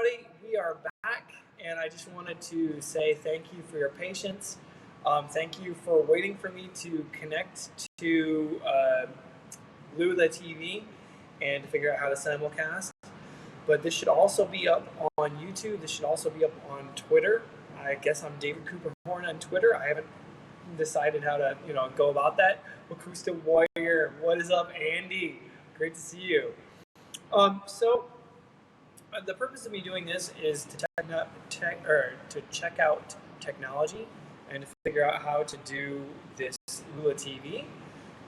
everybody. We are back, and I just wanted to say thank you for your patience. Thank you for waiting for me to connect to Lula TV and to figure out how to simulcast. But this should also be up on YouTube. This should also be up on Twitter. I guess I'm David Cooper Horn on Twitter. I haven't decided how to, go about that. Wakusta Warrior, what is up, Andy? Great to see you. The purpose of me doing this is to check out technology and to figure out how to do this Lula TV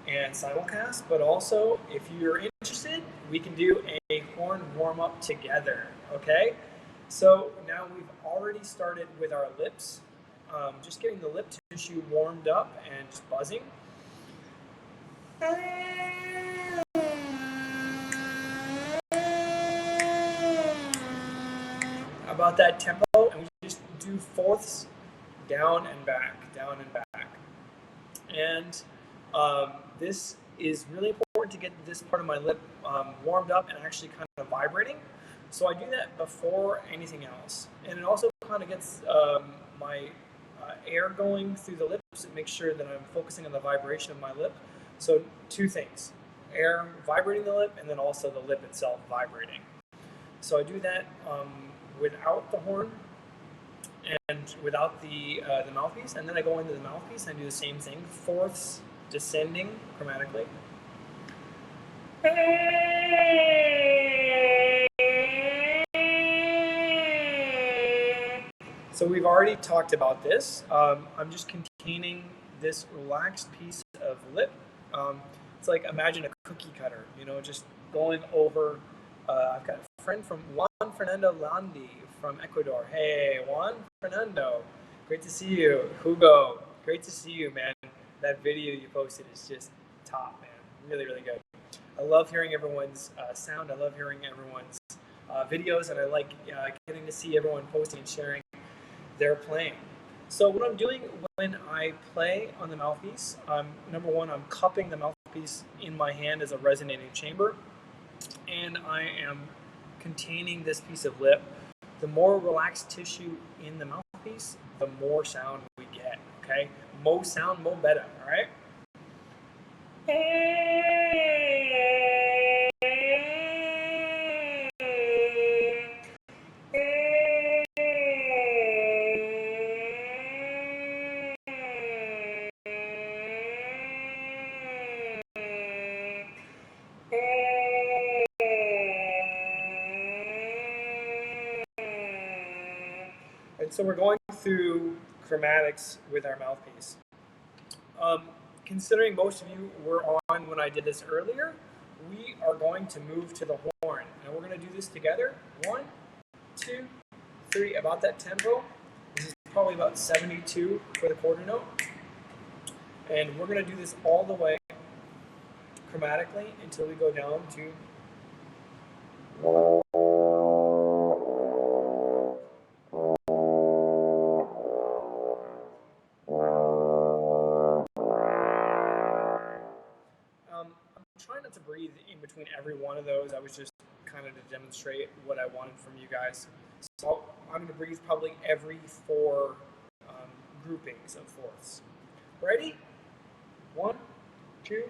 and simulcast. But also, if you're interested, we can do a horn warm-up together, okay? So now we've already started with our lips, just getting the lip tissue warmed up and just buzzing. About that tempo, and we just do fourths down and back, down and back. And this is really important to get this part of my lip warmed up and actually kind of vibrating. So I do that before anything else. And it also kind of gets my air going through the lips and makes sure that I'm focusing on the vibration of my lip. So two things, air vibrating the lip and then also the lip itself vibrating. So I do that without the horn and without the mouthpiece, and then I go into the mouthpiece and I do the same thing, fourths descending chromatically. So we've already talked about this. I'm just containing this relaxed piece of lip. It's like, imagine a cookie cutter, just going over. I've got a friend from Juan Fernando Landi from Ecuador. Hey, Juan Fernando, great to see you. Hugo, great to see you, man. That video you posted is just top, man. Really, really good. I love hearing everyone's sound. I love hearing everyone's videos, and I like getting to see everyone posting and sharing their playing. So what I'm doing when I play on the mouthpiece, number one, I'm cupping the mouthpiece in my hand as a resonating chamber, and I am containing this piece of lip. The more relaxed tissue in the mouthpiece, the more sound we get, okay? Mo sound, mo better, all right? And so we're going through chromatics with our mouthpiece. Considering most of you were on when I did this earlier, we are going to move to the horn. And we're going to do this together. 1, 2, 3, about that tempo. This is probably about 72 for the quarter note. And we're going to do this all the way chromatically until we go down to try not to breathe in between every one of those. I was just kind of to demonstrate what I wanted from you guys. So I'm going to breathe probably every 4 groupings of fourths. Ready? 1, 2.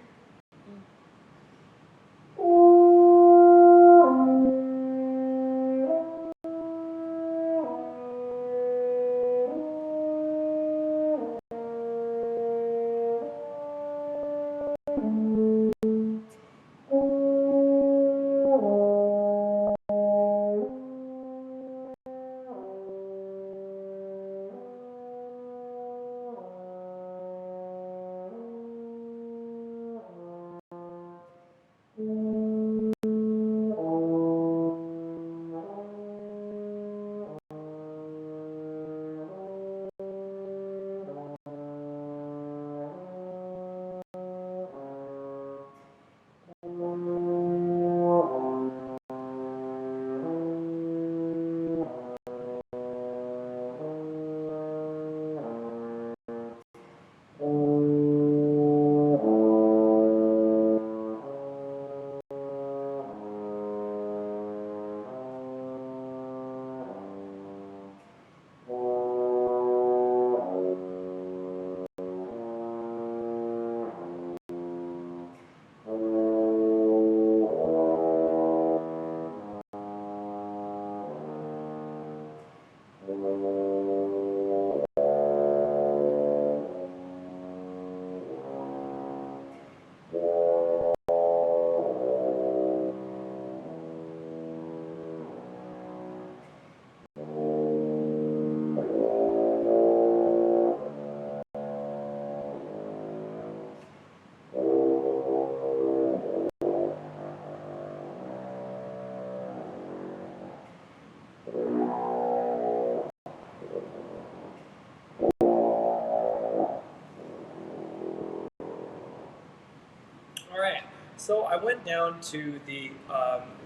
All right, so I went down to the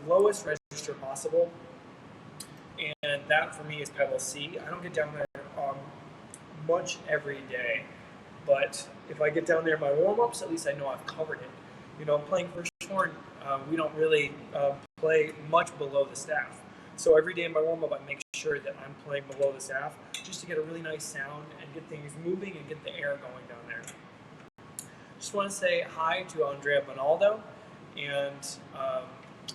lowest register possible, and that for me is pedal C. I don't get down there much every day, but if I get down there in my warm-ups, at least I know I've covered it. You know, playing first horn, we don't really play much below the staff. So every day in my warm-up, I make sure that I'm playing below the staff just to get a really nice sound and get things moving and get the air going down there. Just want to say hi to Andrea Bonaldo, and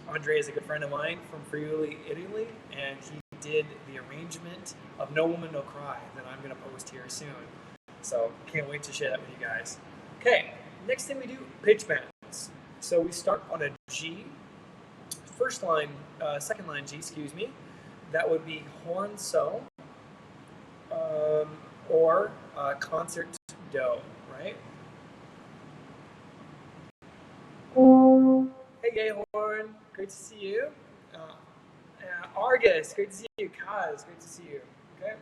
Andrea is a good friend of mine from Friuli, Italy, and he did the arrangement of No Woman, No Cry that I'm going to post here soon. So can't wait to share that with you guys. Okay, next thing we do, pitch bends. So we start on a G, first line, second line G, excuse me. That would be horn So, or concert Do, right? Hey, Gay Horn, great to see you. Argus, great to see you. Kaz, great to see you. Okay.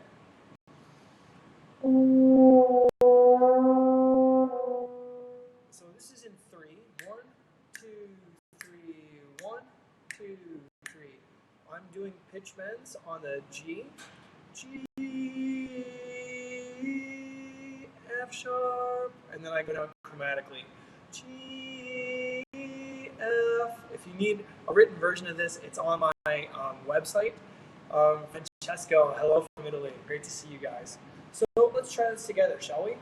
So this is in 3. 1, 2, 3. 1, 2, 3. I'm doing pitch bends on the G, G, F sharp, and then I go down chromatically. G, F. If you need a written version of this, it's on my website. Francesco, hello from Italy. Great to see you guys. So let's try this together, shall we?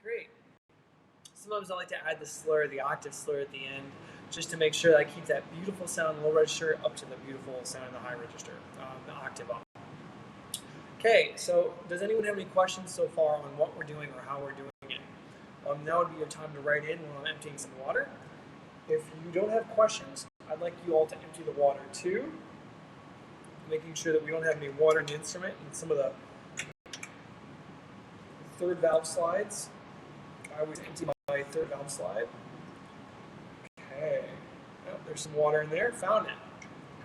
Great. Sometimes I like to add the slur, the octave slur at the end, just to make sure that I keep that beautiful sound in the low register up to the beautiful sound in the high register, the octave up. Okay, so does anyone have any questions so far on what we're doing or how we're doing it? Now would be your time to write in while I'm emptying some water. If you don't have questions, I'd like you all to empty the water too, making sure that we don't have any water in the instrument and some of the third valve slides. I always empty my third valve slide. Okay, oh, there's some water in there, found it.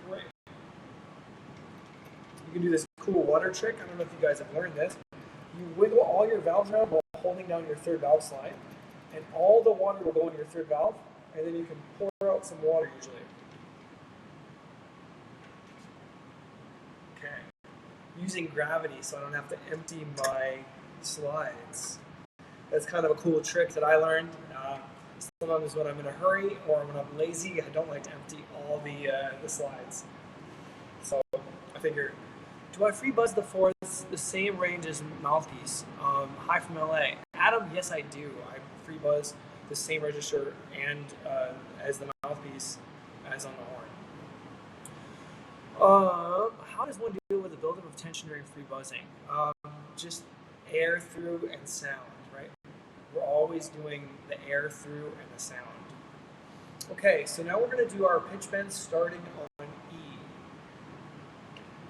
Great. You can do this cool water trick. I don't know if you guys have learned this. You wiggle all your valves around while holding down your third valve slide, and all the water will go in your third valve, and then you can pour out some water usually. Okay. Using gravity so I don't have to empty my slides. That's kind of a cool trick that I learned. Sometimes when I'm in a hurry or when I'm lazy, I don't like to empty all the slides. So I figure, do I free buzz the fourths the same range as mouthpiece? Hi from LA. Adam, yes I do. I free buzz the same register and as the mouthpiece as on the horn. How does one deal with the buildup of tension during free buzzing? Just air through and sound, right? We're always doing the air through and the sound. Okay, so now we're going to do our pitch bends starting on E.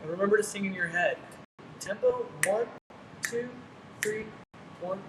And remember to sing in your head. Tempo, 1, 2, 3, 1.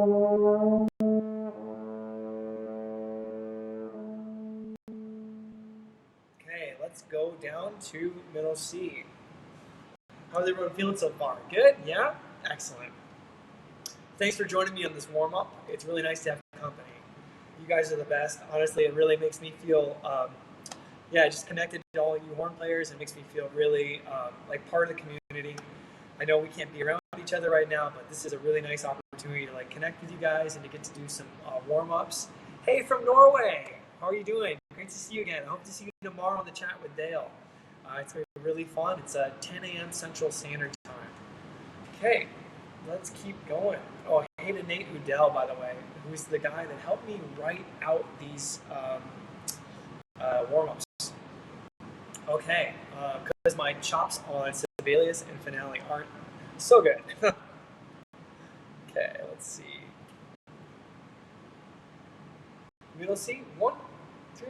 Okay, let's go down to middle C. How's everyone feeling so far? Good? Yeah? Excellent. Thanks for joining me on this warm-up. It's really nice to have company. You guys are the best. Honestly, it really makes me feel, just connected to all you horn players. It makes me feel really like part of the community. I know we can't be around each other right now, but this is a really nice opportunity to like connect with you guys and to get to do some warm-ups. Hey, from Norway, how are you doing? Great to see you again. I hope to see you tomorrow on the chat with Dale. It's going to be really fun. It's 10 a.m. Central Standard Time. Okay, let's keep going. Oh, hey to Nate Udell, by the way, who's the guy that helped me write out these warm-ups. Okay, because my chops on Sibelius and Finale aren't so good. Okay, let's see. Middle C, 1, 2.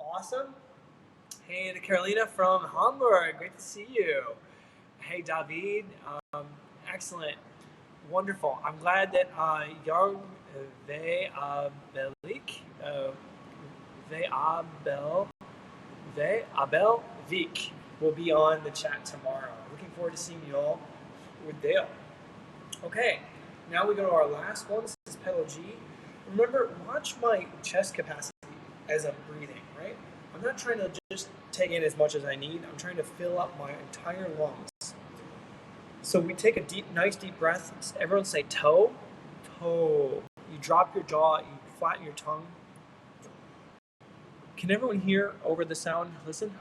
Awesome. Hey to Carolina from Hamburg. Great to see you. Hey, David. Excellent. Wonderful. I'm glad that young Veabelik, Veabel Vik will be on the chat tomorrow. Looking forward to seeing you all with Dale. Okay, now we go to our last one. This is pedal G. Remember, watch my chest capacity as I'm breathing, right? I'm not trying to just take in as much as I need. I'm trying to fill up my entire lungs. So we take a nice deep breath. Everyone say toe, toe. You drop your jaw, you flatten your tongue. Can everyone hear over the sound? Listen.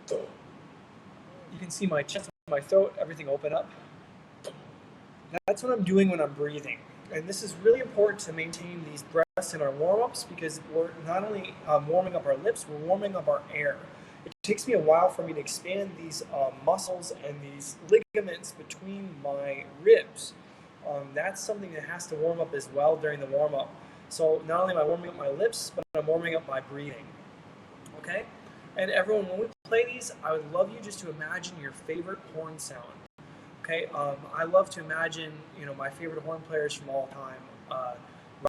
You can see my chest, my throat, everything open up. That's what I'm doing when I'm breathing. And this is really important to maintain these breaths in our warm-ups because we're not only warming up our lips, we're warming up our air. It takes me a while for me to expand these muscles and these ligaments between my ribs. That's something that has to warm up as well during the warm-up. So not only am I warming up my lips, but I'm warming up my breathing. Okay? And everyone, when we play these, I would love you just to imagine your favorite horn sound. Okay, I love to imagine, my favorite horn players from all time,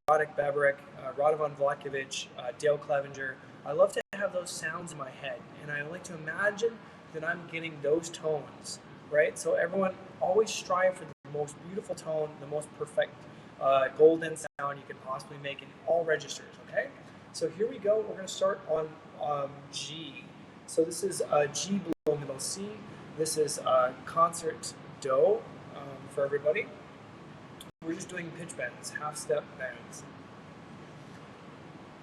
Radek Beberik, Radovan Vlakovic, Dale Clevenger. I love to have those sounds in my head, and I like to imagine that I'm getting those tones, right? So everyone always strive for the most beautiful tone, the most perfect golden sound you can possibly make in all registers, okay? So here we go. We're going to start on G. So this is G below middle C. This is concert Do for everybody. We're just doing pitch bends, half step bends.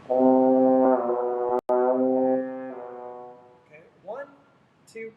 Okay, 1, 2.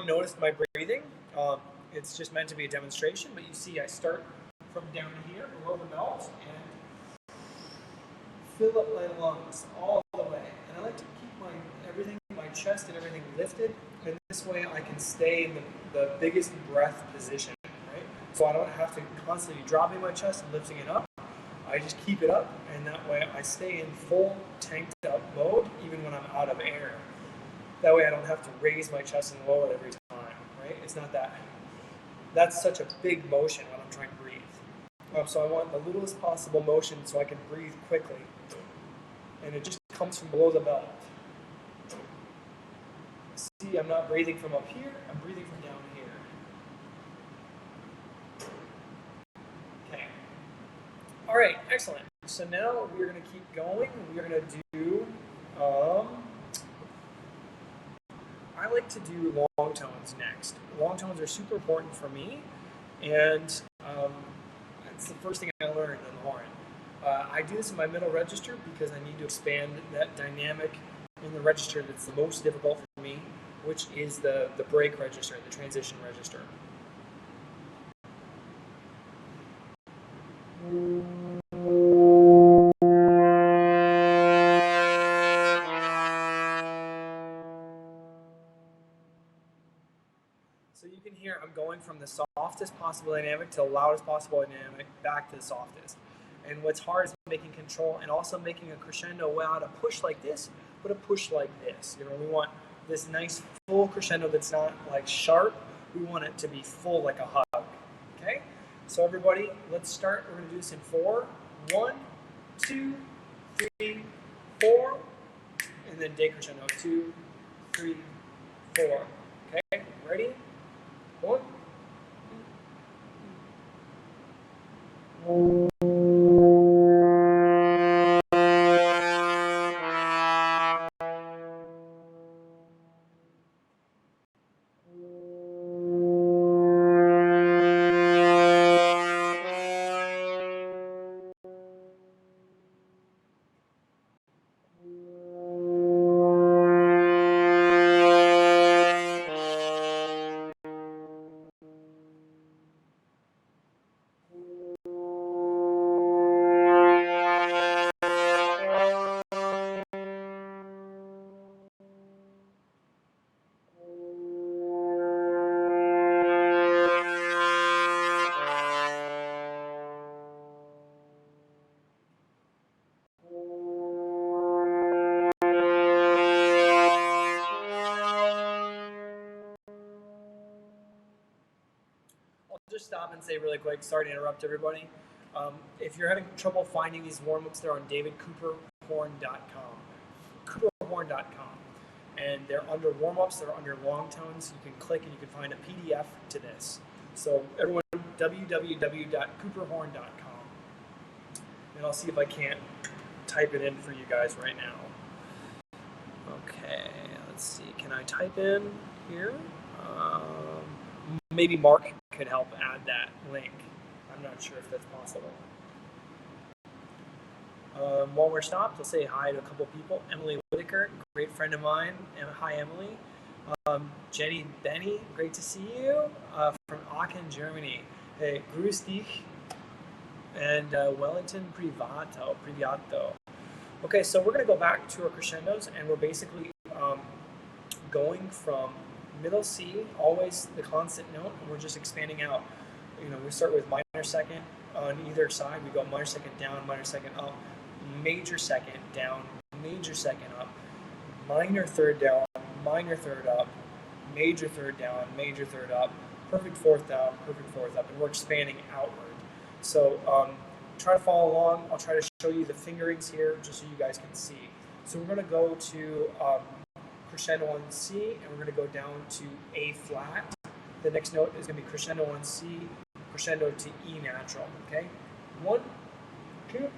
notice my breathing. It's just meant to be a demonstration, but you see I start from down here below the belt and fill up my lungs all the way. And I like to keep my chest and everything lifted, and this way I can stay in the biggest breath position, right? So I don't have to constantly dropping my chest and lifting it up. I just keep it up, and that way I stay in full tanked up mode even when I'm out of air. That way I don't have to raise my chest and lower it every time, right? It's not that's such a big motion when I'm trying to breathe. So I want the littlest possible motion so I can breathe quickly. And it just comes from below the belt. See, I'm not breathing from up here, I'm breathing from down here. Okay. All right, excellent. So now we're going to keep going. We're going to do, I like to do long tones next. Long tones are super important for me, and that's the first thing I learned on the horn. I do this in my middle register because I need to expand that dynamic in the register that's the most difficult for me, which is the break register, the transition register. So you can hear I'm going from the softest possible dynamic to the loudest possible dynamic back to the softest. And what's hard is making control and also making a crescendo without a push like this, but a push like this. You know, we want this nice full crescendo that's not like sharp. We want it to be full like a hug. Okay? So everybody, let's start. We're going to do this in 4. 1, 2, 3, 4, and then decrescendo. 2, 3, 4. Okay? Ready? 1. Just stop and say really quick, sorry to interrupt everybody. If you're having trouble finding these warm-ups, they're on davidcooperhorn.com. Cooperhorn.com. And they're under warm-ups, they're under long tones. You can click and you can find a PDF to this. So everyone, www.cooperhorn.com. And I'll see if I can't type it in for you guys right now. Okay, let's see. Can I type in here? Maybe Mark could help add that link. I'm not sure if that's possible. While we're stopped, we'll say hi to a couple people. Emily Whitaker, great friend of mine. And hi, Emily. Jenny Benny, great to see you from Aachen, Germany. Hey, grüß dich. And Wellington Privato. Okay, so we're going to go back to our crescendos, and we're basically going from middle C, always the constant note, and we're just expanding out. You know, we start with minor second on either side. We go minor second down, minor second up, major second down, major second up, minor third down, minor third up, major third down, major third up, perfect fourth down, perfect fourth up, and we're expanding outward. So try to follow along. I'll try to show you the fingerings here just so you guys can see. So we're going to go to crescendo on C, and we're going to go down to A flat. The next note is going to be crescendo on C, crescendo to E natural. Okay? 1, 2, 3.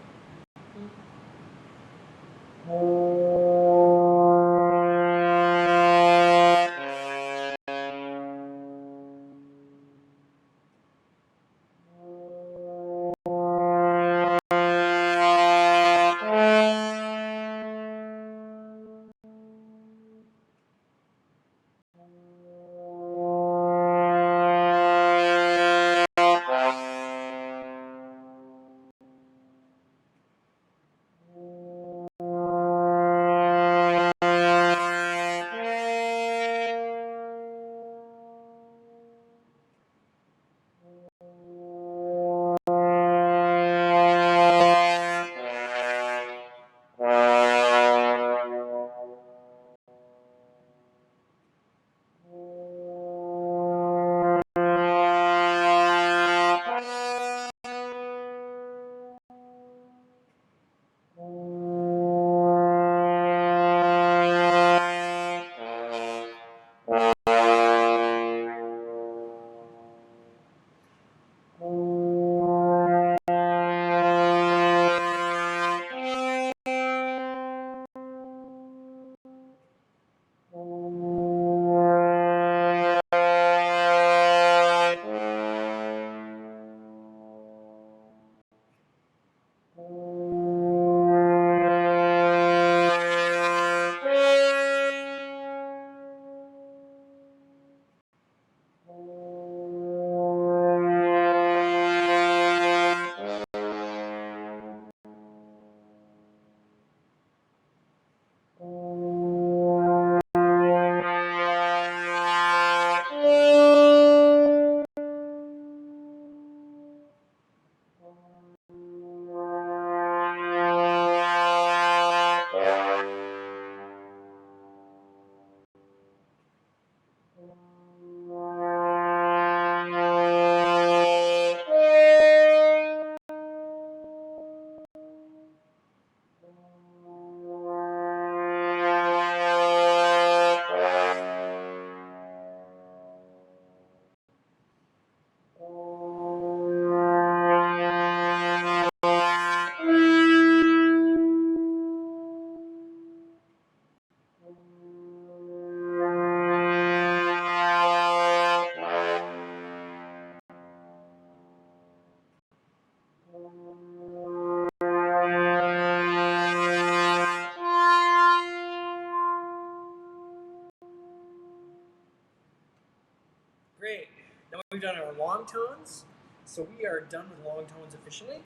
we've done our long tones, so we are done with long tones efficiently.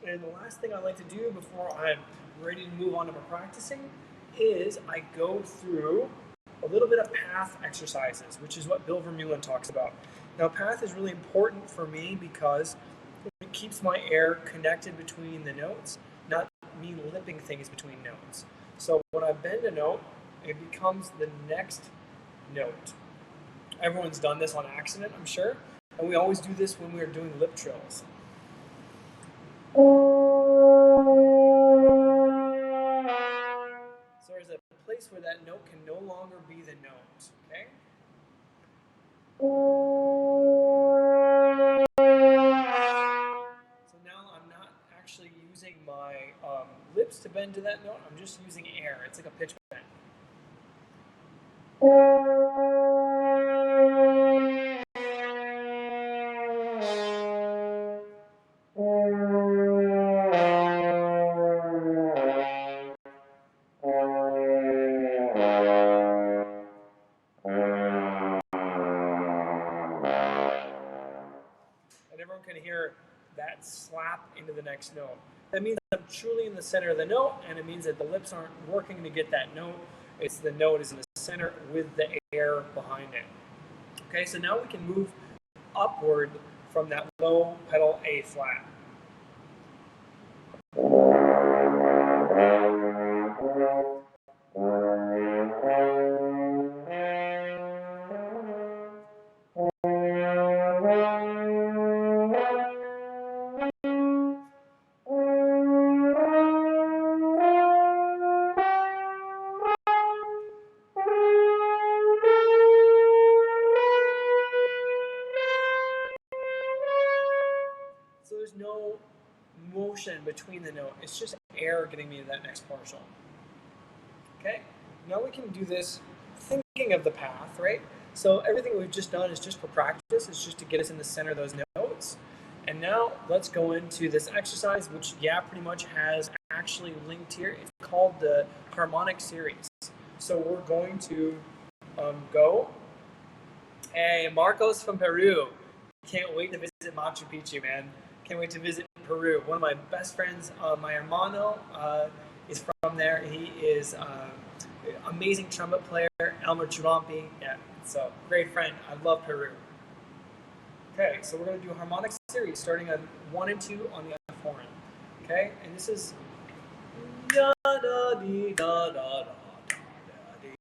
And the last thing I like to do before I'm ready to move on to my practicing is I go through a little bit of path exercises, which is what Bill Vermeulen talks about. Now, path is really important for me because it keeps my air connected between the notes, not me lipping things between notes. So when I bend a note, it becomes the next note. Everyone's done this on accident, I'm sure, and we always do this when we're doing lip trills. So there's a place where that note can no longer be the note, okay? So now I'm not actually using my lips to bend to that note, I'm just using air. It's like a pitch bend. And everyone can hear that slap into the next note. That means I'm truly in the center of the note, and it means that the lips aren't working to get that note. It's the note is in the center with the air behind it. Okay, so now we can move upward from that low pedal A flat. So there's no motion between the note. It's just air getting me to that next partial. Okay, now we can do this thinking of the path, right? So everything we've just done is just for practice. It's just to get us in the center of those notes. And now let's go into this exercise, which, yeah, pretty much has actually linked here. It's called the Harmonic series. So we're going to go. Hey, Marcos from Peru. Can't wait to visit Machu Picchu, man. Can't wait to visit Peru. One of my best friends, my hermano, is from there. He is amazing trumpet player, Elmer Churampi. Yeah, so great friend. I love Peru. Okay, so we're going to do a harmonic series starting on 1 and 2 on the F horn. Okay, and this is da da dee da da da da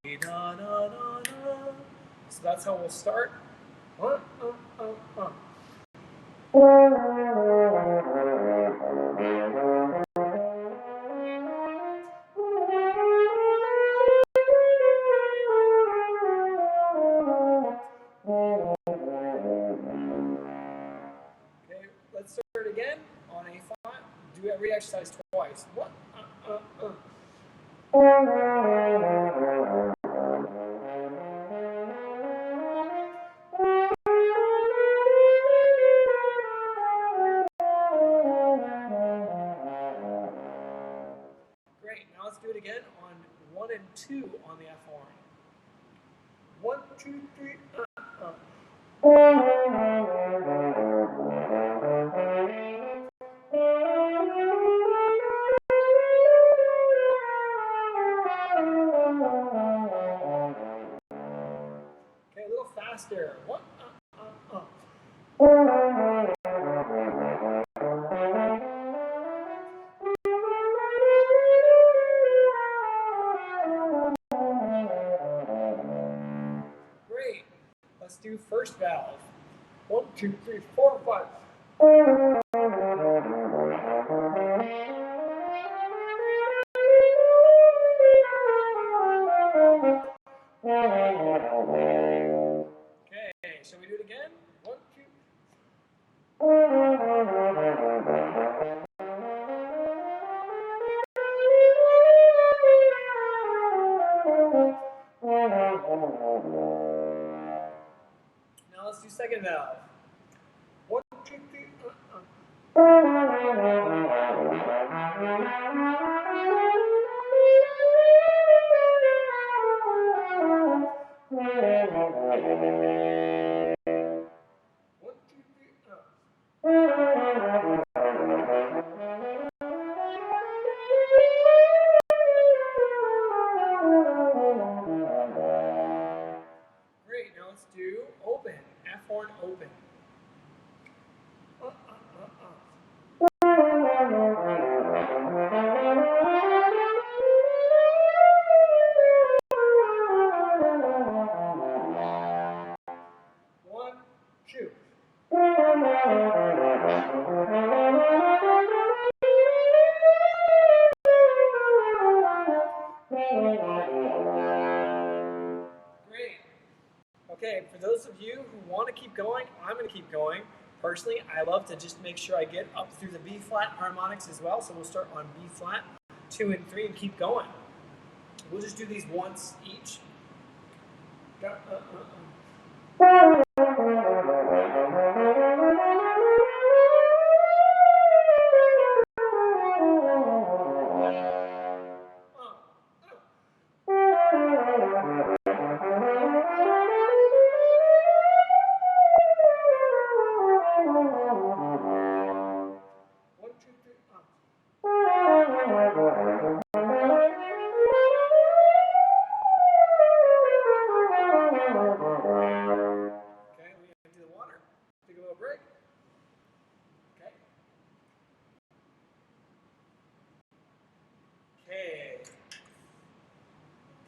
dee da da da da. So that's how we'll start. Okay, let's start again on A flat. Do every exercise twice. One, Great. Now let's do it again on 1 and 2 on the F horn. 1, 2, 3. Okay, a little faster. 1, Great. Let's do first valve. 1, 2, 3, 4, 5. Okay, shall we do it again? 1, 2. Now let's do second valve. 1, 2, 3. Great, now let's do open, F horn open. One, two. Great. Okay, for those of you who want to keep going, I'm going to keep going. Personally, I love to just make sure I get up through the B flat harmonics as well. So we'll start on B flat, 2 and 3, and keep going. We'll just do these once each.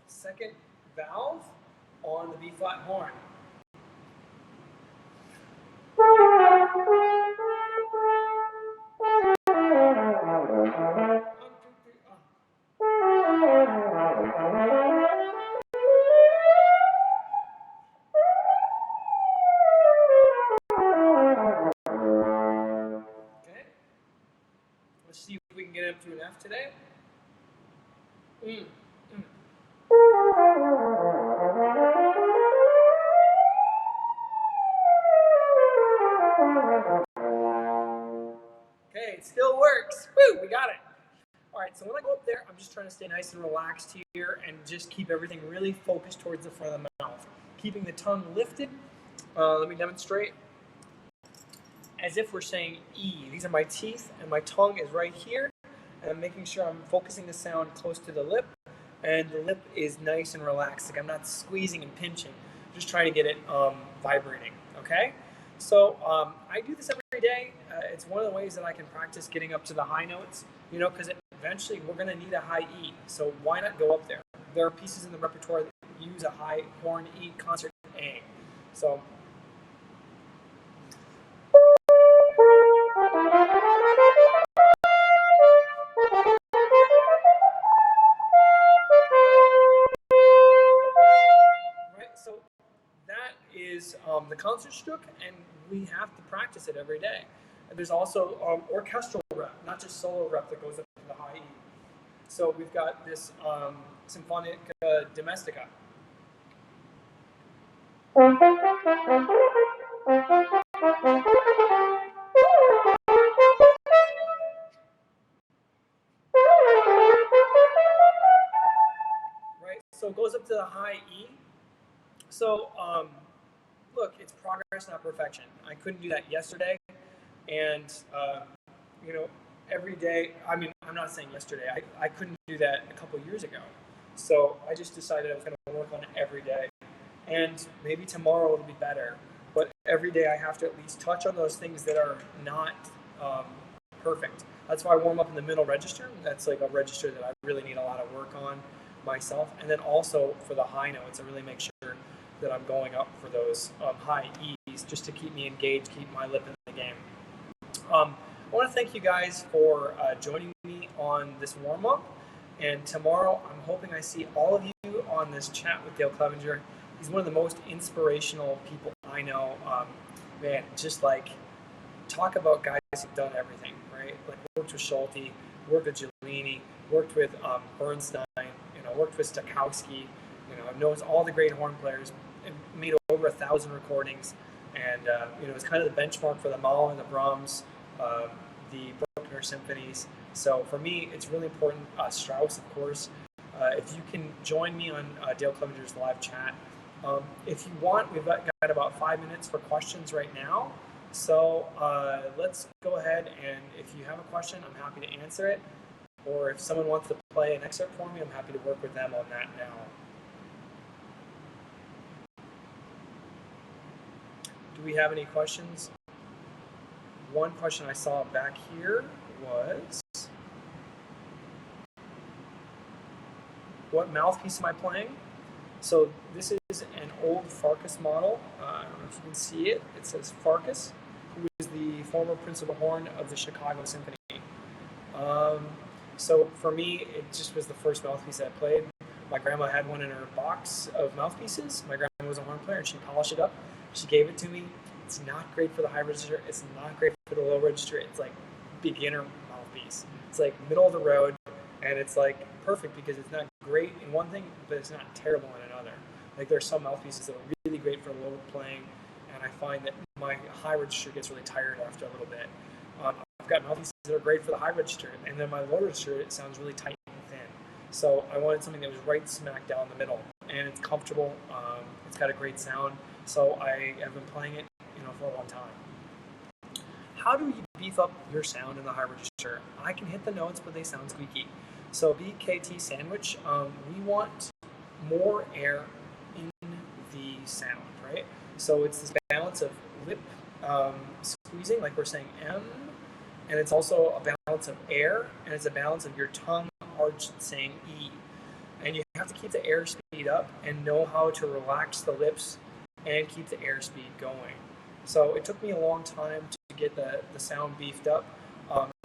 Second valve on the B flat horn. Okay. Let's see if we can get up to an F today. Okay, it still works. Woo, we got it. All right, so when I go up there, I'm just trying to stay nice and relaxed here and just keep everything really focused towards the front of the mouth. Keeping the tongue lifted. Let me demonstrate. As if we're saying E. These are my teeth, and my tongue is right here. And I'm making sure I'm focusing the sound close to the lip, and the lip is nice and relaxed. Like I'm not squeezing and pinching. Just trying to get it vibrating, okay? So I do this every day. It's one of the ways that I can practice getting up to the high notes, you know, because eventually we're going to need a high E. So why not go up there? There are pieces in the repertoire that use a high horn E concert A. So the concert strook, and we have to practice it every day. And there's also orchestral rep, not just solo rep that goes up to the high E. So we've got this Symphonica Domestica. Right, so it goes up to the high E. So look, it's progress, not perfection. I couldn't do that yesterday, and you know, every day. I mean, I'm not saying yesterday. I couldn't do that a couple years ago. So I just decided I was going to work on it every day, and maybe tomorrow it'll be better. But every day I have to at least touch on those things that are not perfect. That's why I warm up in the middle register. That's like a register that I really need a lot of work on myself, and then also for the high notes, I really make sure that I'm going up for those high E's just to keep me engaged, keep my lip in the game. I want to thank you guys for joining me on this warm-up, and tomorrow I'm hoping I see all of you on this chat with Dale Clevenger. He's one of the most inspirational people I know. Man, just like talk about guys who've done everything, right? Like worked with Schulte, worked with Giulini, worked with Bernstein, worked with Stokowski, knows all the great horn players, and made over 1,000 recordings, and it's kind of the benchmark for the Mahler and the Brahms, the Bruckner symphonies. So for me, it's really important. Strauss, of course. If you can join me on Dale Clevenger's live chat. If you want, we've got about 5 minutes for questions right now. So let's go ahead, and if you have a question, I'm happy to answer it. Or if someone wants to play an excerpt for me, I'm happy to work with them on that now. Do we have any questions? One question I saw back here was, what mouthpiece am I playing? So this is an old Farkas model. I don't know if you can see it. It says Farkas, who is the former principal horn of the Chicago Symphony. So for me, it just was the first mouthpiece I played. My grandma had one in her box of mouthpieces. My grandma was a horn player, and she polished it up. She gave it to me. It's not great for the high register. It's not great for the low register. It's like beginner mouthpiece. It's like middle of the road, and it's like perfect because it's not great in one thing, but it's not terrible in another. Like there's some mouthpieces that are really great for low playing, and I find that my high register gets really tired after a little bit. I've got mouthpieces that are great for the high register, and then my low register, it sounds really tight and thin. So I wanted something that was right smack down the middle, and it's comfortable. It's got a great sound, so I have been playing it, for a long time. How do you beef up your sound in the high register? I can hit the notes, but they sound squeaky. So BKT sandwich, we want more air in the sound, right? So it's this balance of lip squeezing, like we're saying M, and it's also a balance of air, and it's a balance of your tongue arch saying E. And you have to keep the airspeed up and know how to relax the lips and keep the airspeed going. So it took me a long time to get the sound beefed up.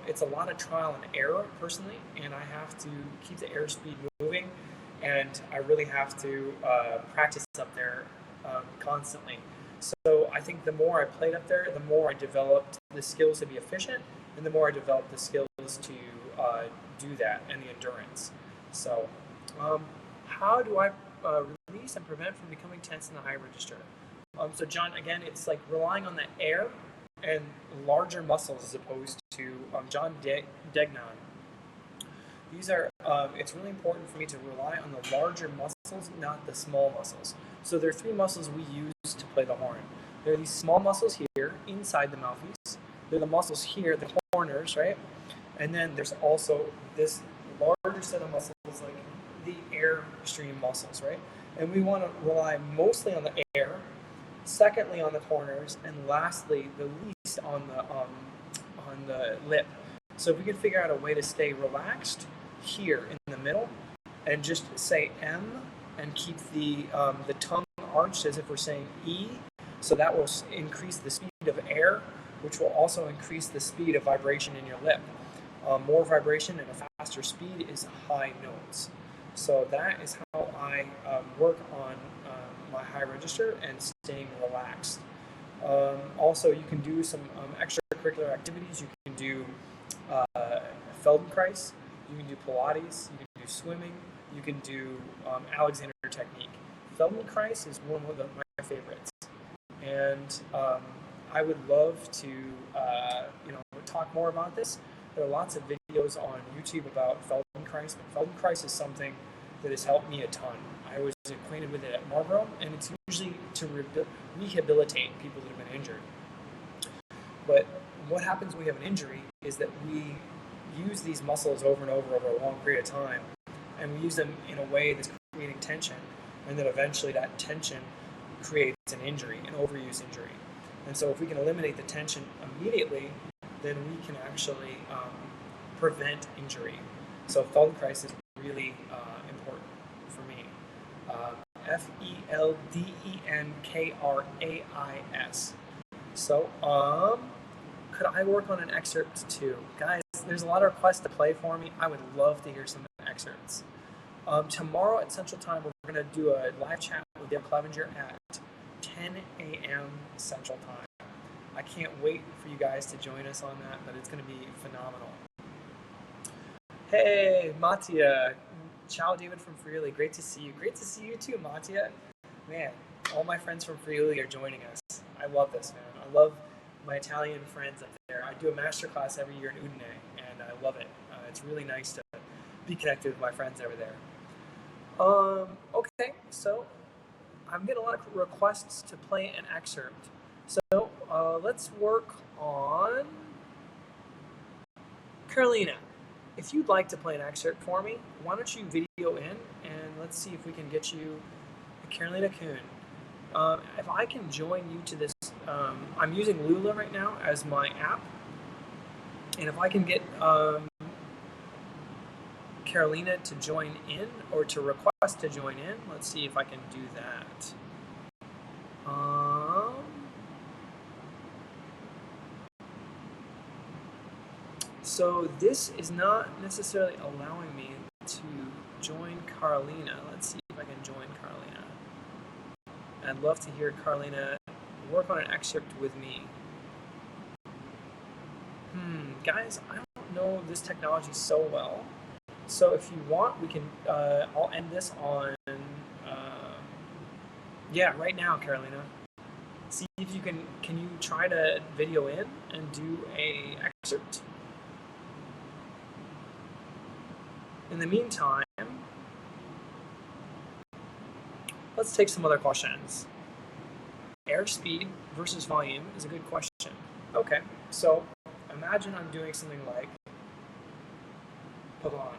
It's a lot of trial and error, personally, and I have to keep the airspeed moving, and I really have to practice up there constantly. So I think the more I played up there, the more I developed the skills to be efficient, and the more I developed the skills to do that and the endurance. So how do I release and prevent from becoming tense in the high register? So John, again, it's like relying on the air and larger muscles as opposed to John Degnan. These are, it's really important for me to rely on the larger muscles, not the small muscles. So there are three muscles we use to play the horn. There are these small muscles here, inside the mouthpiece. There are the muscles here, the corners, right? And then there's also this larger set of muscles, like the airstream muscles, right? And we want to rely mostly on the air, secondly on the corners, and lastly, the least on the lip. So if we could figure out a way to stay relaxed here in the middle, and just say M, and keep the tongue arched as if we're saying E, so that will increase the speed of air, which will also increase the speed of vibration in your lip. More vibration and a faster speed is high notes. So that is how I work on my high register and staying relaxed. Also, you can do some extracurricular activities. You can do Feldenkrais, you can do Pilates, you can do swimming, you can do Alexander technique. Feldenkrais is one of my favorites, and I would love to talk more about this. There are lots of videos on YouTube about Feldenkrais, but Feldenkrais is something that has helped me a ton. I was acquainted with it at Marlboro, and it's usually to rehabilitate people that have been injured. But what happens when we have an injury is that we use these muscles over and over a long period of time, and we use them in a way that's creating tension, and then eventually that tension creates an injury, an overuse injury. And so if we can eliminate the tension immediately, then we can actually prevent injury. So Feldenkrais is really important for me. Feldenkrais. So could I work on an excerpt too? Guys, there's a lot of requests to play for me. I would love to hear some excerpts. Tomorrow at Central Time, we're going to do a live chat with Dale Clevenger at 10 a.m. Central Time. I can't wait for you guys to join us on that, but it's going to be phenomenal. Hey, Mattia. Ciao, David from Friuli. Great to see you. Great to see you too, Mattia. Man, all my friends from Friuli are joining us. I love this, man. I love my Italian friends up there. I do a masterclass every year in Udine, and I love it. It's really nice to be connected with my friends over there. Okay, so I'm getting a lot of requests to play an excerpt. So let's work on Carolina. If you'd like to play an excerpt for me, why don't you video in, and let's see if we can get you Carolina Kuhn. If I can join you to this I'm using Lula right now as my app, and if I can get Carolina to join in or to request to join in, let's see if I can do that. So this is not necessarily allowing me to join Carolina. Let's see if I can join Carolina. I'd love to hear Carolina work on an excerpt with me. Guys, I don't know this technology so well. So if you want, we can, I'll end this on, yeah, right now, Carolina. See if you can you try to video in and do a excerpt? In the meantime, let's take some other questions. Airspeed versus volume is a good question. Okay, so imagine I'm doing something like Pavon.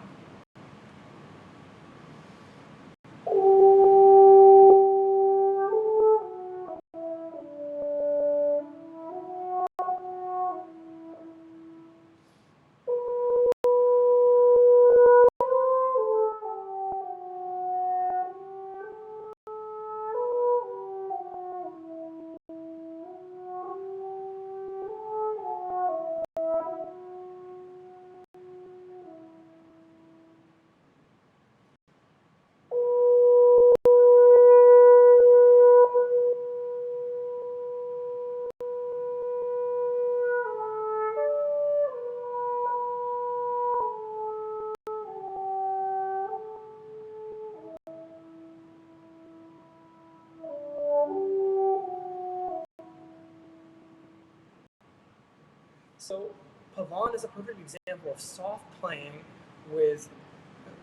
So Pavon is a perfect example of soft playing with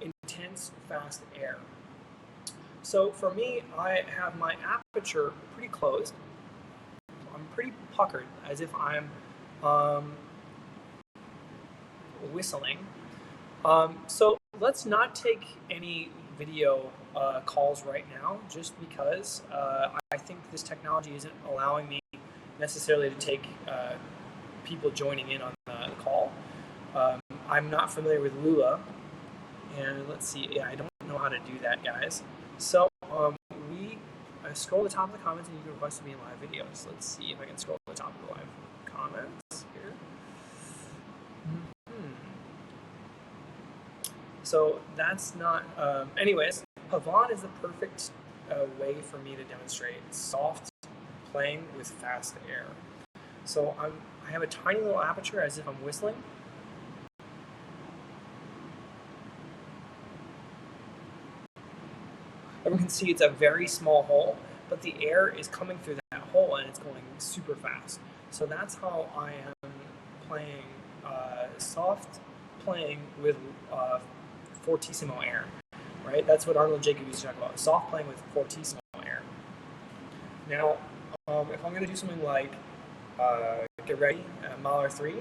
intense, fast air. So for me, I have my aperture pretty closed. I'm pretty puckered, as if I'm whistling. So let's not take any video calls right now, just because I think this technology isn't allowing me necessarily to take people joining in on the call. I'm not familiar with Lula, and let's see, yeah, I don't know how to do that, guys. So we scroll to the top of the comments and you can request to be in live videos. Let's see if I can scroll to the top of the live comments here. So that's not, anyways, Pavon is the perfect way for me to demonstrate soft playing with fast air. So I have a tiny little aperture as if I'm whistling. Everyone can see it's a very small hole, but the air is coming through that hole and it's going super fast. So that's how I am playing soft playing with fortissimo air, right? That's what Arnold Jacob used to talk about, soft playing with fortissimo air. Now, if I'm going to do something like, get ready, Mahler 3.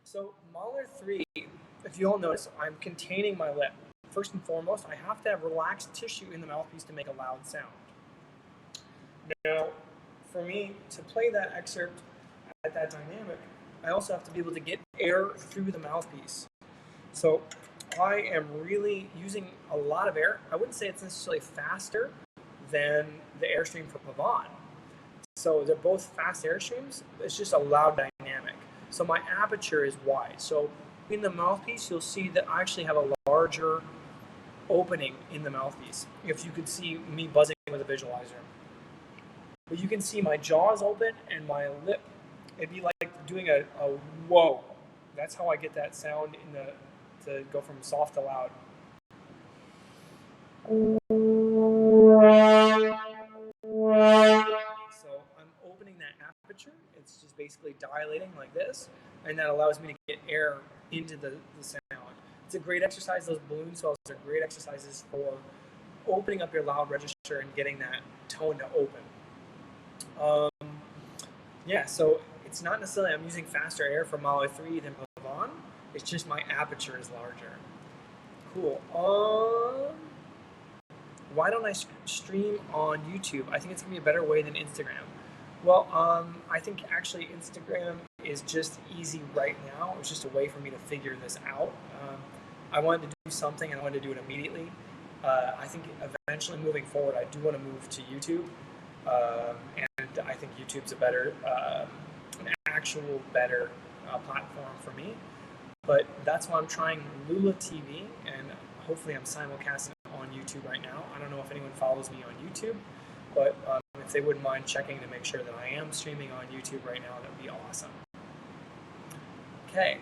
So Mahler 3, if you all notice, I'm containing my lip. First and foremost, I have to have relaxed tissue in the mouthpiece to make a loud sound. Now, for me to play that excerpt at that dynamic, I also have to be able to get air through the mouthpiece. So I am really using a lot of air. I wouldn't say it's necessarily faster than the airstream for Pavon. So they're both fast airstreams. It's just a loud dynamic. So my aperture is wide. So in the mouthpiece, you'll see that I actually have a larger opening in the mouthpiece. If you could see me buzzing with a visualizer. But you can see my jaw is open and my lip. It'd be like doing a whoa. That's how I get that sound to go from soft to loud. basically dilating like this, and that allows me to get air into the sound. It's a great exercise. Those balloon swells are great exercises for opening up your loud register and getting that tone to open. Yeah, so it's not necessarily I'm using faster air for Malo 3 than Pavon. It's just my aperture is larger. Cool. Why don't I stream on YouTube? I think it's going to be a better way than Instagram. Well, I think actually Instagram is just easy right now. It's just a way for me to figure this out. I wanted to do something and I wanted to do it immediately. I think eventually moving forward, I do want to move to YouTube. And I think YouTube's a better, an actual better platform for me. But that's why I'm trying Lula TV, and hopefully I'm simulcasting on YouTube right now. I don't know if anyone follows me on YouTube, but if they wouldn't mind checking to make sure that I am streaming on YouTube right now, that would be awesome. Okay.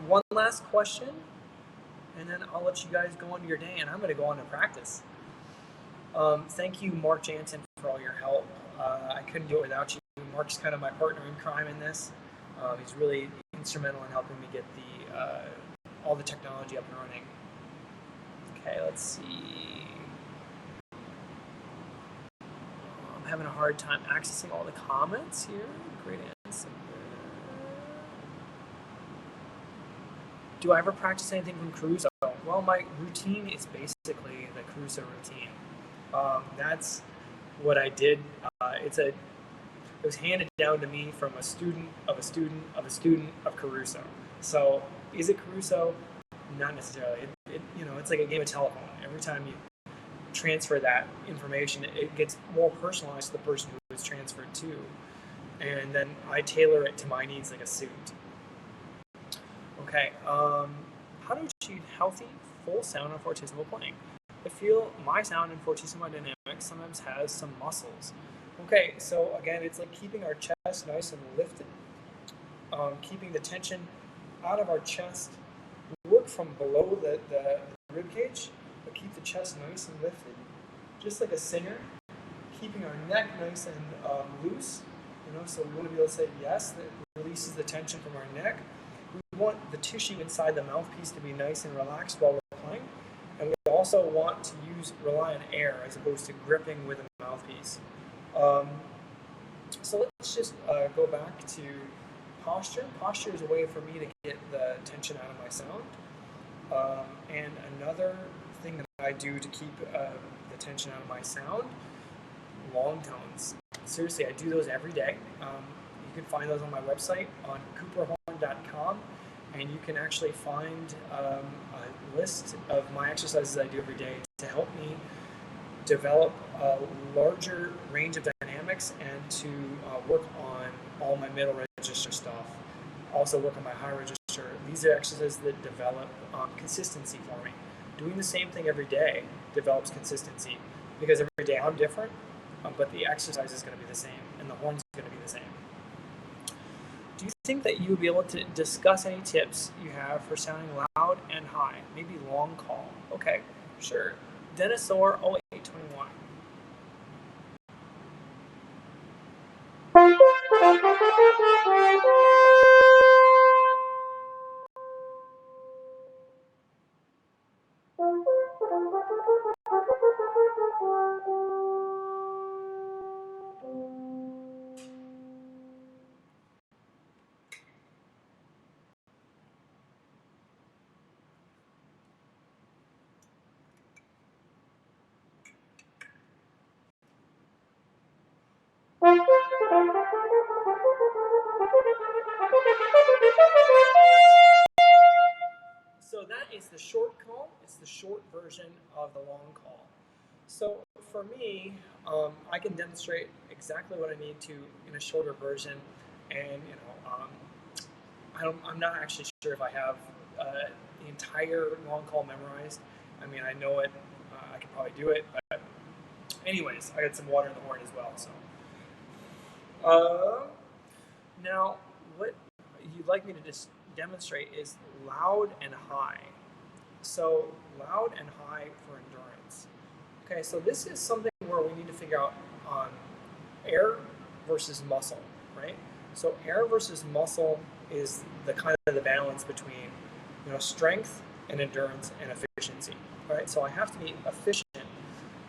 One last question, and then I'll let you guys go on your day, and I'm going to go on to practice. Thank you, Mark Jansen, for all your help. I couldn't do it without you. Mark's kind of my partner in crime in this. He's really instrumental in helping me get all the technology up and running. Okay, let's see. I'm having a hard time accessing all the comments here. Great answer. Do I ever practice anything from Caruso? Well, my routine is basically the Caruso routine. That's what I did. It was handed down to me from a student of a student of a student of Caruso. So is it Caruso? Not necessarily. It's like a game of telephone. Every time you transfer that information, it gets more personalized to the person who it's transferred to. And then I tailor it to my needs like a suit. Okay, how to achieve healthy, full sound on fortissimo playing? I feel my sound in fortissimo dynamics sometimes has some muscles. Okay, so again, it's like keeping our chest nice and lifted, keeping the tension out of our chest. Work from below the rib cage, but keep the chest nice and lifted, just like a singer. Keeping our neck nice and loose, so we want to be able to say yes, that releases the tension from our neck. We want the tissue inside the mouthpiece to be nice and relaxed while we're playing, and we also want to rely on air as opposed to gripping with a mouthpiece. So let's just go back to posture. Posture is a way for me to get the tension out of my sound. And another thing that I do to keep the tension out of my sound, long tones. Seriously, I do those every day. You can find those on my website on cooperhorn.com, and you can actually find a list of my exercises I do every day to help me develop a larger range of dynamics and to work on all my middle register stuff. Also work on my high register. These are exercises that develop consistency for me. Doing the same thing every day develops consistency because every day I'm different, but the exercise is going to be the same and the horn's going to be the same. Do you think that you would be able to discuss any tips you have for sounding loud and high? Maybe long call. Okay, sure. Dinosaur 0821. So that is the short call. It's the short version of the long call. So for me, I can demonstrate exactly what I need to in a shorter version, and I'm not actually sure if I have the entire long call memorized. I mean, I know it. I can probably do it, but anyways, I got some water in the horn as well. So now, what you'd like me to just demonstrate is loud and high. So loud and high for endurance. Okay, so this is something where we need to figure out air versus muscle, right? So air versus muscle is the kind of the balance between, strength and endurance and efficiency, right? So I have to be efficient.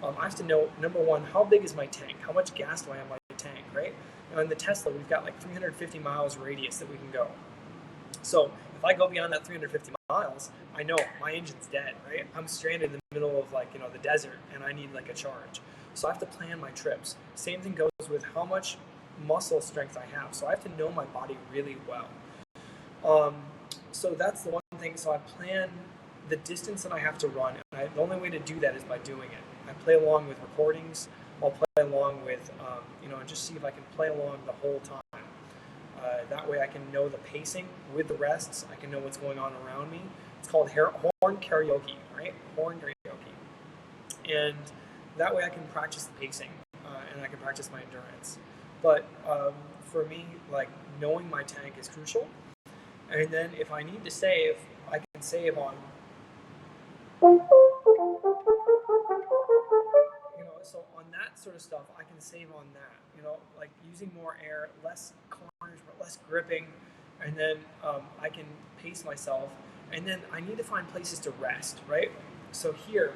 I have to know, number one, how big is my tank? How much gas do I have in my tank, right? Now in the Tesla, we've got like 350 miles radius that we can go. So if I go beyond that 350 miles, I know my engine's dead, right? I'm stranded in the middle of the desert and I need like a charge. So I have to plan my trips. Same thing goes with how much muscle strength I have. So I have to know my body really well. So that's the one thing. So I plan the distance that I have to run. And the only way to do that is by doing it. I play along with recordings. I'll play along with, and just see if I can play along the whole time. That way I can know the pacing with the rests. I can know what's going on around me. It's called horn karaoke, right? Horn karaoke. And that way I can practice the pacing and I can practice my endurance. But for me, like knowing my tank is crucial. And then if I need to save, I can save on, so on that sort of stuff, I can save on that, like using more air, less corners, but less gripping. And then I can pace myself. And then I need to find places to rest, right? So here,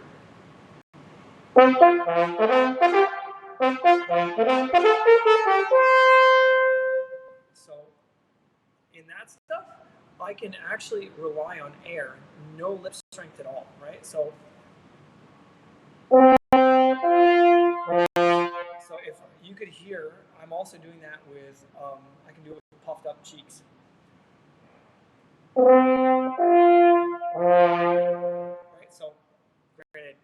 so in that stuff, I can actually rely on air, no lip strength at all, right? So if you could hear, I'm also doing that with, I can do it with puffed up cheeks. Right, so granted,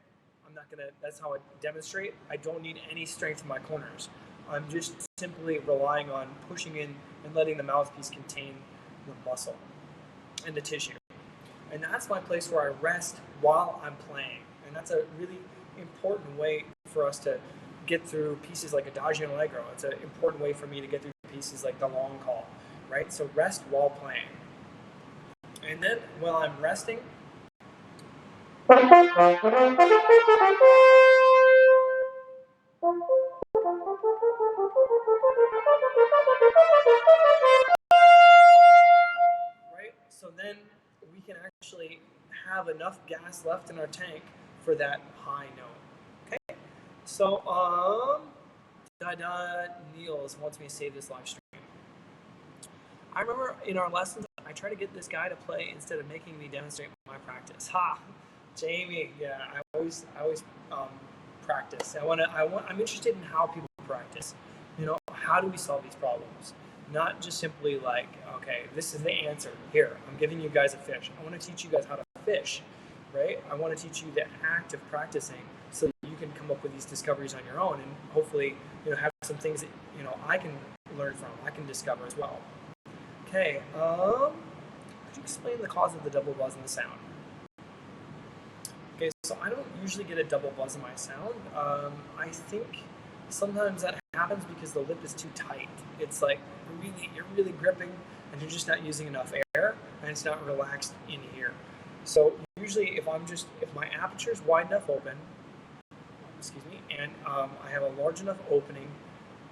I'm not gonna, that's how I demonstrate. I don't need any strength in my corners. I'm just simply relying on pushing in and letting the mouthpiece contain the muscle and the tissue. And that's my place where I rest while I'm playing. And that's a really important way for us to get through pieces like Adagio and Allegro. It's an important way for me to get through pieces like the long call, right? So rest while playing. And then while I'm resting, right? So then we can actually have enough gas left in our tank for that high note. Okay? So, Niels wants me to save this live stream. I remember in our lessons, I try to get this guy to play instead of making me demonstrate my practice. Ha, Jamie, yeah, I always practice. I'm interested in how people practice. How do we solve these problems? Not just simply like, okay, this is the answer. Here, I'm giving you guys a fish. I want to teach you guys how to fish, right? I want to teach you the act of practicing so that you can come up with these discoveries on your own and hopefully, have some things that, I can learn from, I can discover as well. Okay, could you explain the cause of the double buzz in the sound? Okay, so I don't usually get a double buzz in my sound. I think sometimes that happens because the lip is too tight. It's like you're really gripping and you're just not using enough air and it's not relaxed in here. So usually if my aperture is wide enough open, and I have a large enough opening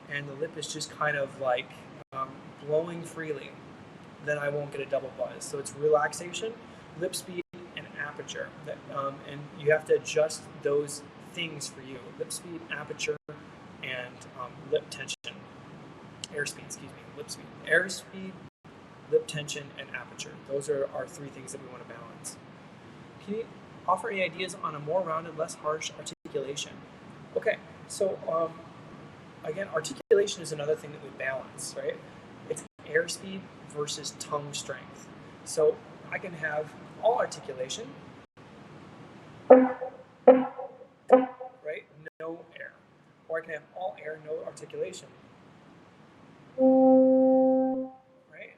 and the lip is just kind of like blowing freely, then I won't get a double buzz. So it's relaxation, lip speed, and aperture. And you have to adjust those things for you. Lip speed, aperture, and lip tension. Airspeed, lip speed. Airspeed, lip tension, and aperture. Those are our three things that we want to balance. Can you offer any ideas on a more rounded, less harsh articulation? Okay, so again, articulation is another thing that we balance, right? It's airspeed versus tongue strength. So I can have all articulation, right? No air. Or I can have all air, no articulation. Right?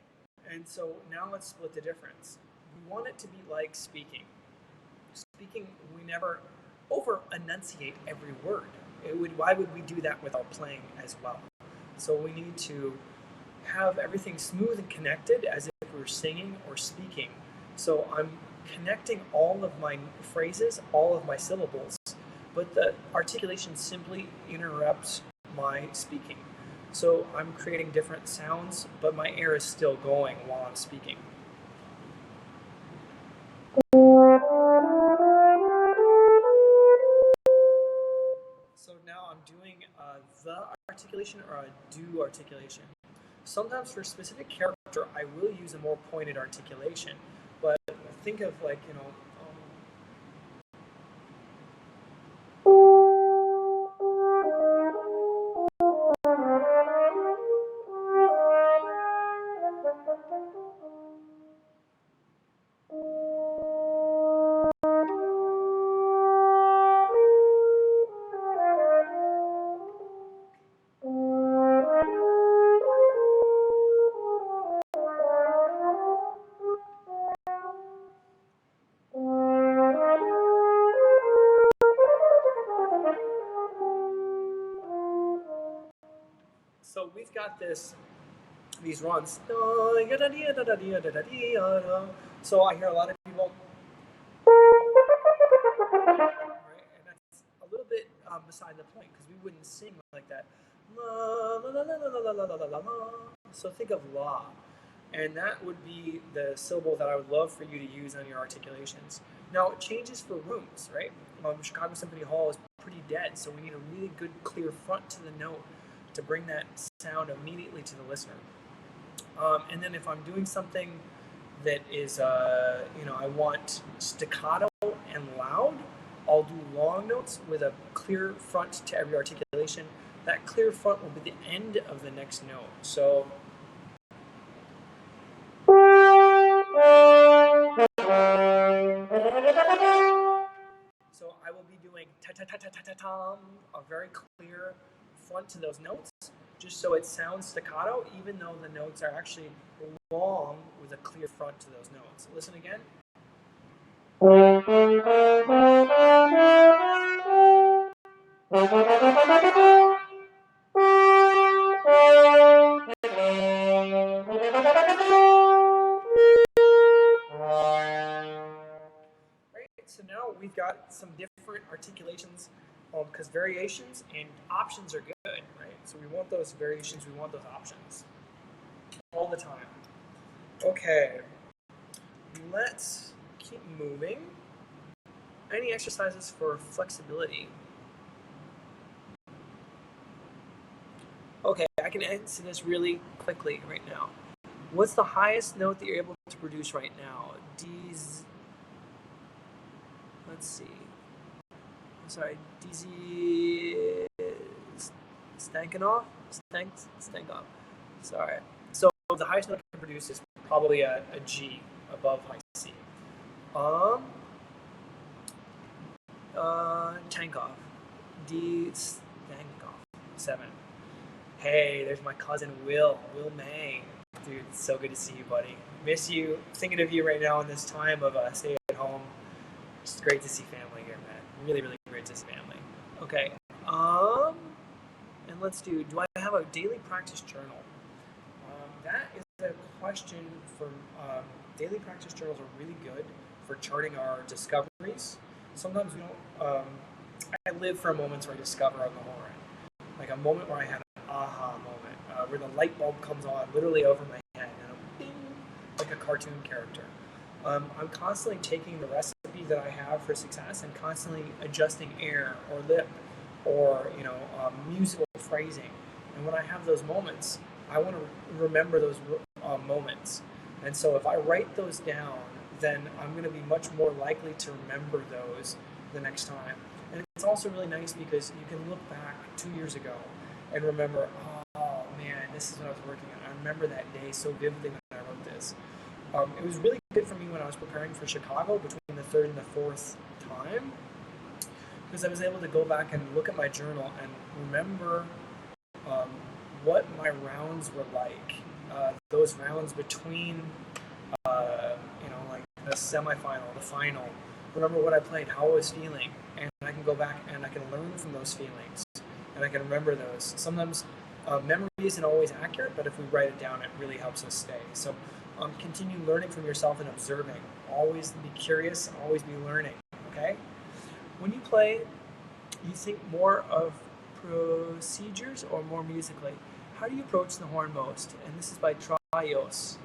And so now let's split the difference. We want it to be like speaking. Speaking, we never over-enunciate every word. Why would we do that with our playing as well? So we need to have everything smooth and connected as if we were singing or speaking. So I'm connecting all of my phrases, all of my syllables, but the articulation simply interrupts my speaking. So I'm creating different sounds, but my air is still going while I'm speaking. So now I'm doing the articulation or a do articulation. Sometimes for a specific character, I will use a more pointed articulation, but think of like, so we've got these runs. So I hear a lot of people, right? And that's a little bit beside the point because we wouldn't sing like that. La, la, la, la, la, la, la, la, la, la. So think of la. And that would be the syllable that I would love for you to use on your articulations. Now, it changes for rooms, right? Chicago Symphony Hall is pretty dead, so we need a really good, clear front to the note to bring that sound immediately to the listener. And then if I'm doing something that is, I want staccato and loud, I'll do long notes with a clear front to every articulation. That clear front will be the end of the next note. So I will be doing ta-ta-ta-ta-ta-ta-tam, a very clear front to those notes, just so it sounds staccato, even though the notes are actually long with a clear front to those notes. Listen again. So now we've got some different articulations because variations and options are good, right? So we want those variations, we want those options all the time. Okay, let's keep moving. Any exercises for flexibility? Okay, I can answer this really quickly right now. What's the highest note that you're able to produce right now? D's. Let's see. I'm sorry, DZ Stankoff? Stankoff. Sorry. So the highest note I can produce is probably a G above high C. Tankov. D Stankoff. 7. Hey, there's my cousin Will May. Dude, it's so good to see you, buddy. Miss you. Thinking of you right now in this time of stay at home. It's great to see family here, man. Really, really great to see family. Okay. And let's do I have a daily practice journal? That is a question for daily practice journals are really good for charting our discoveries. Sometimes we don't. I live for moments where I discover on the horn, like a moment where I had an aha moment, where the light bulb comes on literally over my head, and I'm bing, like a cartoon character. I'm constantly taking the recipe that I have for success and constantly adjusting air or lip or musical phrasing. And when I have those moments, I want to remember those moments. And so if I write those down, then I'm going to be much more likely to remember those the next time. And it's also really nice because you can look back 2 years ago and remember, oh man, this is what I was working on. I remember that day so vividly when I wrote this. It was really good for me when I was preparing for Chicago between the third and the fourth time, because I was able to go back and look at my journal and remember what my rounds were like. Those rounds between, like the semifinal, the final. Remember what I played, how I was feeling, and I can go back and I can learn from those feelings, and I can remember those. Sometimes memory isn't always accurate, but if we write it down, it really helps us stay. So continue learning from yourself and observing. Always be curious, always be learning, okay? When you play, you think more of procedures or more musically? how do you approach the horn most? And this is by Trios.